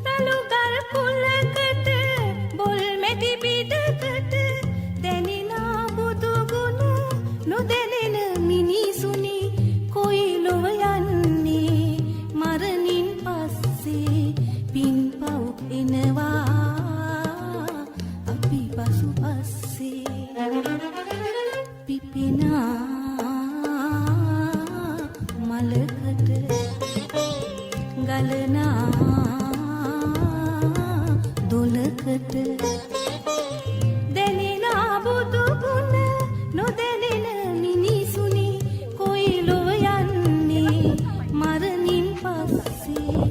රළුගල් කුලකට බොල් මැටි පිටකට දැනිනා බුදු ගුණ නොදැනෙන මිනිසුනි කොයි ලොව යන්නේ මරණින් පස්සේ පින් පව් එනවා අපි පසු පස්සේ පිපෙනා මලකට ගලනා දොලකට දැනෙනා බුදු ගුණ නොදැනෙන මිනිසුනි කොයි ලොව යන්නේ මරණින් පස්සේ